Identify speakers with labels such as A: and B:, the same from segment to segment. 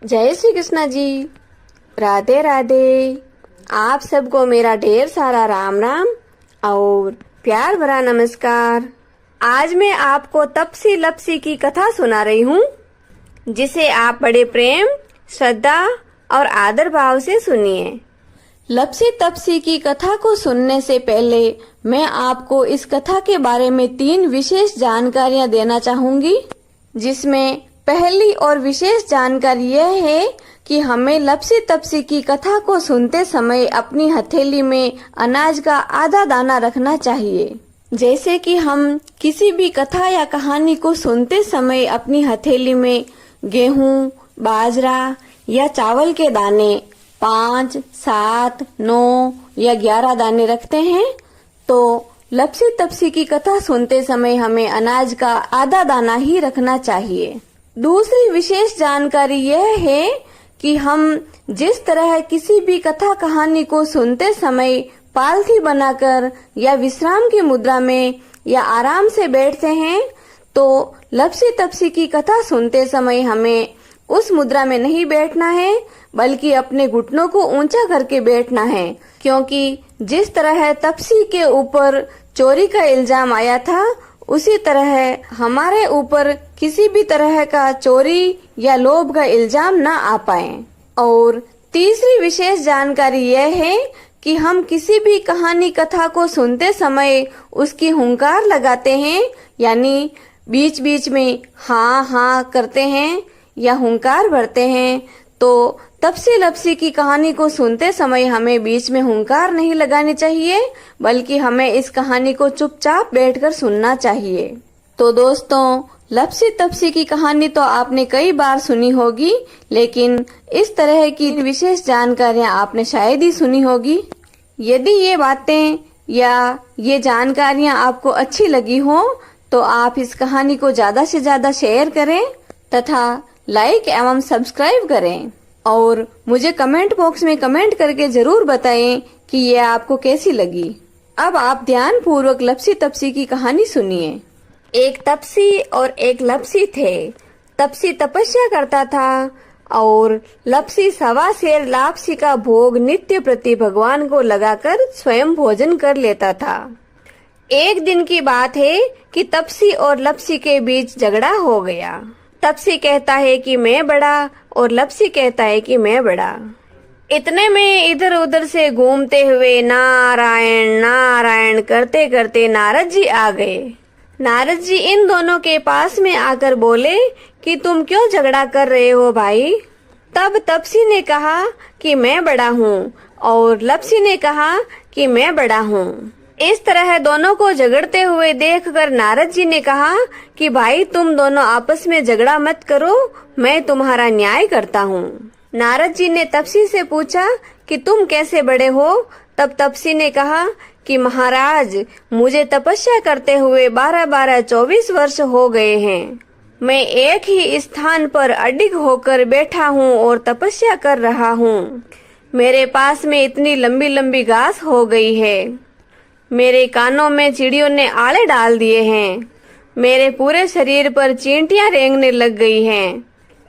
A: जय श्री कृष्णा जी। राधे राधे। आप सबको मेरा ढेर सारा राम राम और प्यार भरा नमस्कार। आज मैं आपको तपसी लपसी की कथा सुना रही हूँ, जिसे आप बड़े प्रेम, श्रद्धा और आदर भाव से सुनिए। लपसी तपसी की कथा को सुनने से पहले मैं आपको इस कथा के बारे में 3 विशेष जानकारियां देना चाहूंगी, जिसमें पहली और विशेष जानकारी यह है कि हमें लपसी तपसी की कथा को सुनते समय अपनी हथेली में अनाज का आधा दाना रखना चाहिए। जैसे कि हम किसी भी कथा या कहानी को सुनते समय अपनी हथेली में गेहूं, बाजरा या चावल के दाने 5, 7, 9 या 11 दाने रखते हैं, तो लपसी तपसी की कथा सुनते समय हमें अनाज का आधा दाना ही रखना चाहिए। दूसरी विशेष जानकारी यह है कि हम जिस तरह किसी भी कथा कहानी को सुनते समय पालथी बनाकर या विश्राम की मुद्रा में या आराम से बैठते हैं, तो लपसी तपसी की कथा सुनते समय हमें उस मुद्रा में नहीं बैठना है, बल्कि अपने घुटनों को ऊंचा करके बैठना है। क्योंकि जिस तरह तपसी के ऊपर चोरी का इल्जाम आया था, उसी तरह हमारे ऊपर किसी भी तरह का चोरी या लोभ का इल्जाम न आ पाए। और तीसरी विशेष जानकारी यह है कि हम किसी भी कहानी कथा को सुनते समय उसकी हुंकार लगाते हैं, यानी बीच बीच में हाँ हाँ करते हैं या हुंकार भरते हैं। तो तपसी लपसी की कहानी को सुनते समय हमें बीच में हुंकार नहीं लगानी चाहिए, बल्कि हमें इस कहानी को चुपचाप बैठकर सुनना चाहिए। तो दोस्तों, लपसी तपसी की कहानी तो आपने कई बार सुनी होगी, लेकिन इस तरह की विशेष जानकारियां आपने शायद ही सुनी होगी। यदि ये बातें या ये जानकारियां आपको अच्छी लगी हो, तो आप इस कहानी को ज्यादा से ज्यादा शेयर करें तथा लाइक एवं सब्सक्राइब करें, और मुझे कमेंट बॉक्स में कमेंट करके जरूर बताएं कि ये आपको कैसी लगी। अब आप ध्यान पूर्वक लपसी तपसी की कहानी सुनिए। एक तपसी और एक लपसी थे। तपसी तपस्या करता था और लपसी 1.25 सेर लापसी का भोग नित्य प्रति भगवान को लगाकर स्वयं भोजन कर लेता था। एक दिन की बात है कि तपसी और लपसी के बीच झगड़ा हो गया। तपसी कहता है कि मैं बड़ा और लपसी कहता है कि मैं बड़ा। इतने में इधर उधर से घूमते हुए नारायण नारायण करते करते नारद जी आ गए। नारद जी इन दोनों के पास में आकर बोले कि तुम क्यों झगड़ा कर रहे हो भाई। तब तपसी ने कहा कि मैं बड़ा हूँ और लपसी ने कहा कि मैं बड़ा हूँ। इस तरह दोनों को झगड़ते हुए देखकर नारद जी ने कहा कि भाई तुम दोनों आपस में झगड़ा मत करो, मैं तुम्हारा न्याय करता हूँ। नारद जी ने तपसी से पूछा कि तुम कैसे बड़े हो। तब तपसी ने कहा कि महाराज, मुझे तपस्या करते हुए 12-12, 24 वर्ष हो गए हैं। मैं एक ही स्थान पर अडिग होकर बैठा हूँ और तपस्या कर रहा हूँ। मेरे पास में इतनी लंबी लंबी घास हो गई है। मेरे कानों में चिड़ियों ने आले डाल दिए हैं। मेरे पूरे शरीर पर चींटियां रेंगने लग गई हैं।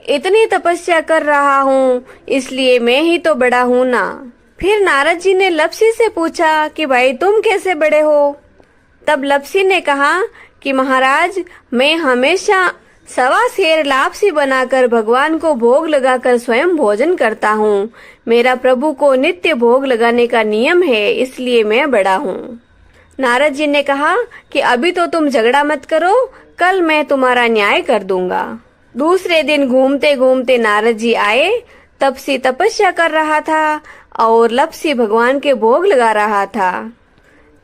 A: इतनी तपस्या कर रहा हूँ, इसलिए मैं ही तो बड़ा हूँ ना। फिर नारद जी ने लपसी से पूछा कि भाई तुम कैसे बड़े हो। तब लपसी ने कहा कि महाराज, मैं हमेशा 1.25 सेर लापसी बनाकर भगवान को भोग लगाकर स्वयं भोजन करता हूँ। मेरा प्रभु को नित्य भोग लगाने का नियम है, इसलिए मैं बड़ा हूँ। नारद जी ने कहा कि अभी तो तुम झगड़ा मत करो, कल मैं तुम्हारा न्याय कर दूंगा। दूसरे दिन घूमते घूमते नारद जी आए। तपसी तपस्या कर रहा था और लपसी भगवान के भोग लगा रहा था।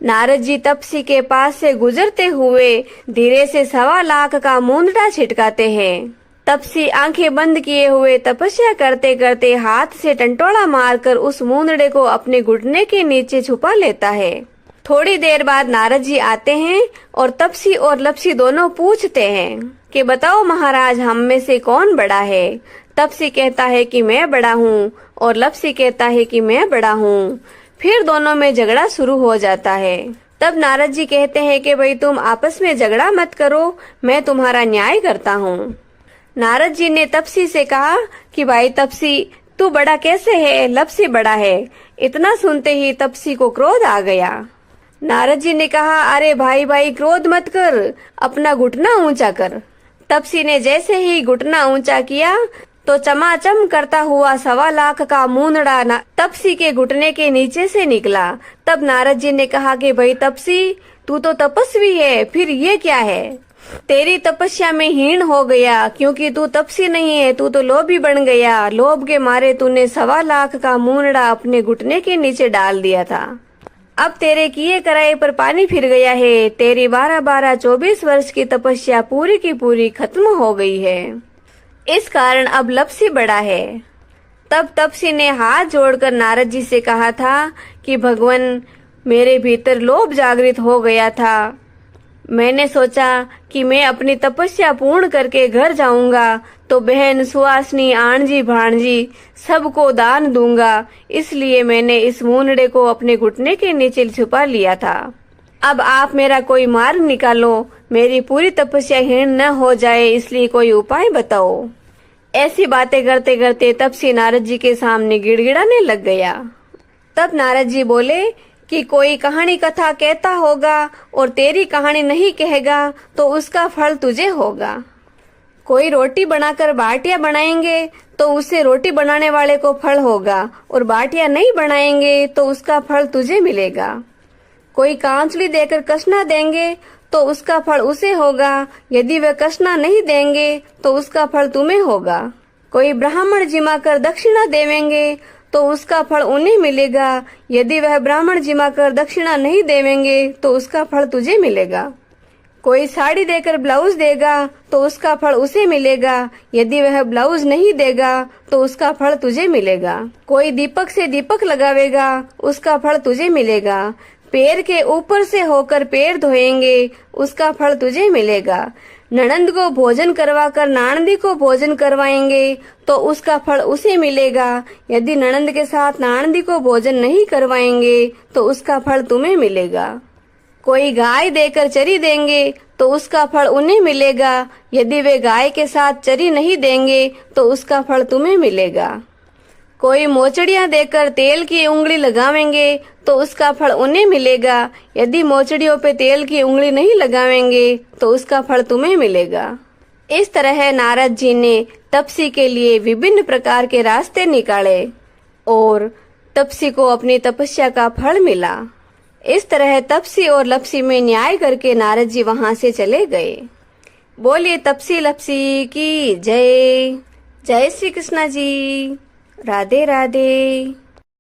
A: नारद जी तपसी के पास से गुजरते हुए धीरे से 1.25 लाख का मूंदड़ा छिटकाते हैं। तपसी आंखें बंद किए हुए तपस्या करते करते हाथ से टंटोड़ा मारकर उस मूंदड़े को अपने घुटने के नीचे छुपा लेता है। थोड़ी देर बाद नारद जी आते हैं और तपसी और लपसी दोनों पूछते हैं कि बताओ महाराज, हम में से कौन बड़ा है। तपसी कहता है कि मैं बड़ा हूँ और लपसी कहता है कि मैं बड़ा हूँ। फिर दोनों में झगड़ा शुरू हो जाता है। तब नारद जी कहते हैं कि भाई तुम आपस में झगड़ा मत करो, मैं तुम्हारा न्याय करता हूँ। नारद जी ने तपसी से कहा कि भाई तपसी, तू बड़ा कैसे है, लपसी बड़ा है। इतना सुनते ही तपसी को क्रोध आ गया। नारद जी ने कहा, अरे भाई भाई क्रोध मत कर, अपना घुटना ऊंचा कर। तपसी ने जैसे ही घुटना ऊंचा किया तो चमाचम करता हुआ 1.25 लाख का मूंदड़ा तपसी के घुटने के नीचे से निकला। तब नारद जी ने कहा कि भाई तपसी, तू तो तपस्वी है, फिर ये क्या है? तेरी तपस्या में हीन हो गया, क्योंकि तू तपसी नहीं है, तू तो लोभी बन गया। लोभ के मारे तूने 1.25 लाख का मूंदड़ा अपने घुटने के नीचे डाल दिया था। अब तेरे किए कराए पर पानी फिर गया है। तेरी 12-12, 24 वर्ष की तपस्या पूरी की पूरी खत्म हो गई है। इस कारण अब लपसी बड़ा है। तब तपसी ने हाथ जोड़कर नारद जी से कहा था कि भगवान, मेरे भीतर लोभ जागृत हो गया था। मैंने सोचा कि मैं अपनी तपस्या पूर्ण करके घर जाऊंगा तो बहन, सुहासनी, आणजी, भाणजी सबको दान दूंगा। इसलिए मैंने इस मूंदड़े को अपने घुटने के नीचे छुपा लिया था। अब आप मेरा कोई मार्ग निकालो, मेरी पूरी तपस्या हीन न हो जाए, इसलिए कोई उपाय बताओ। ऐसी बातें करते करते तपसी नारद जी के सामने गिड़गिड़ाने लग गया। तब नारद जी बोले कि कोई कहानी कथा कहता होगा और तेरी कहानी नहीं कहेगा तो उसका फल तुझे होगा। कोई रोटी बनाकर बाटियां बनाएंगे तो उससे रोटी बनाने वाले को फल होगा, और बाटियां नहीं बनाएंगे तो उसका फल तुझे मिलेगा। कोई कांचली देकर कसना देंगे तो उसका फल उसे होगा, यदि वे कसना नहीं देंगे तो उसका फल तुम्हें होगा। कोई ब्राह्मण जिमा कर दक्षिणा देवेंगे तो उसका फल उन्हें मिलेगा, यदि वह ब्राह्मण जिमा कर दक्षिणा नहीं देवेंगे तो उसका फल तुझे मिलेगा। कोई साड़ी देकर ब्लाउज देगा तो उसका फल उसे मिलेगा, यदि वह ब्लाउज नहीं देगा तो उसका फल तुझे मिलेगा। कोई दीपक से दीपक लगावेगा, उसका फल तुझे मिलेगा। पैर के ऊपर से होकर पैर धोएंगे, उसका फल तुझे मिलेगा। ननंद को भोजन करवाकर नानंदी को भोजन करवाएंगे तो उसका फल उसे मिलेगा, यदि ननंद के साथ नानंदी को भोजन नहीं करवाएंगे तो उसका फल तुम्हें मिलेगा। कोई गाय देकर चरी देंगे तो उसका फल उन्हें मिलेगा, यदि वे गाय के साथ चरी नहीं देंगे तो उसका फल तुम्हें मिलेगा। कोई मोचड़ियां देकर तेल की उंगली लगावेंगे तो उसका फल उन्हें मिलेगा, यदि मोचड़ियों पे तेल की उंगली नहीं लगावेंगे तो उसका फल तुम्हें मिलेगा। इस तरह नारद जी ने तपसी के लिए विभिन्न प्रकार के रास्ते निकाले और तपसी को अपनी तपस्या का फल मिला। इस तरह तपसी और लपसी में न्याय करके नारद जी वहां से चले गए। बोलिए तपसी लपसी की जय। जय श्री कृष्ण जी। राधे राधे।